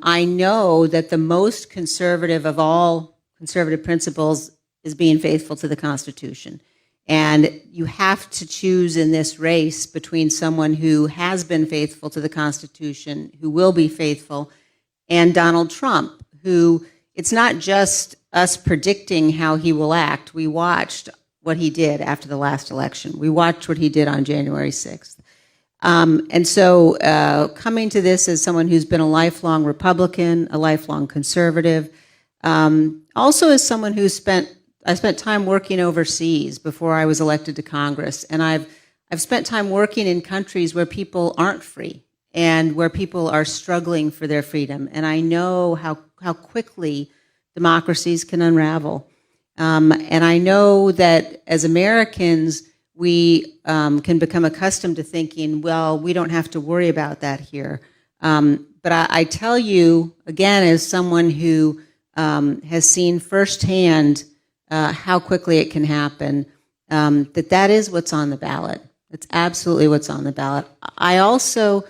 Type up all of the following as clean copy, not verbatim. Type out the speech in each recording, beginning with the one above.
I know that the most conservative of all conservative principles is being faithful to the Constitution. And you have to choose in this race between someone who has been faithful to the Constitution, who will be faithful, and Donald Trump, who it's not just us predicting how he will act. We watched what he did after the last election. We watched what he did on January 6th. And so coming to this as someone who's been a lifelong Republican, a lifelong conservative, also as someone who I spent time working overseas before I was elected to Congress, and I've spent time working in countries where people aren't free and where people are struggling for their freedom. And I know how quickly democracies can unravel. And I know that as Americans, we can become accustomed to thinking, well, we don't have to worry about that here. But I tell you, again, as someone who has seen firsthand how quickly it can happen, that is what's on the ballot. It's absolutely what's on the ballot. I also,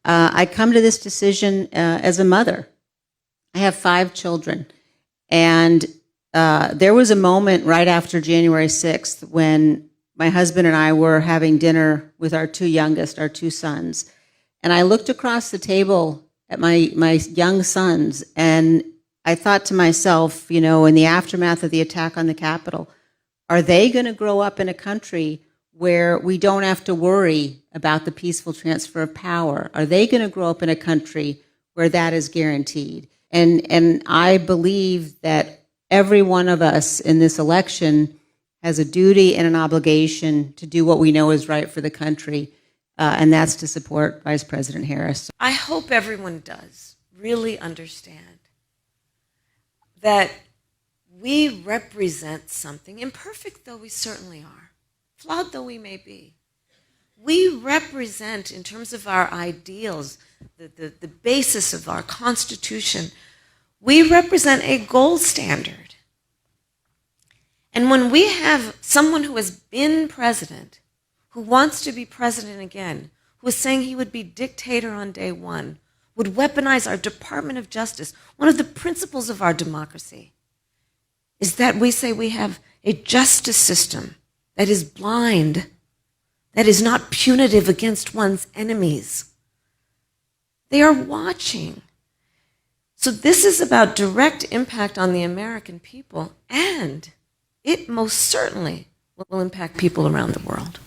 I come to this decision as a mother. I have 5 children. And there was a moment right after January 6th when my husband and I were having dinner with our 2 youngest, our 2 sons. And I looked across the table at my young sons, and I thought to myself, you know, in the aftermath of the attack on the Capitol, are they going to grow up in a country where we don't have to worry about the peaceful transfer of power? Are they going to grow up in a country where that is guaranteed? And I believe that every one of us in this election has a duty and an obligation to do what we know is right for the country, and that's to support Vice President Harris. I hope everyone does really understand that we represent something, imperfect though we certainly are, flawed though we may be. We represent, in terms of our ideals, the basis of our Constitution, we represent a gold standard. And when we have someone who has been president, who wants to be president again, who is saying he would be dictator on day one, would weaponize our Department of Justice, one of the principles of our democracy is that we say we have a justice system that is blind, that is not punitive against one's enemies. They are watching. So this is about direct impact on the American people, and it most certainly will impact people around the world.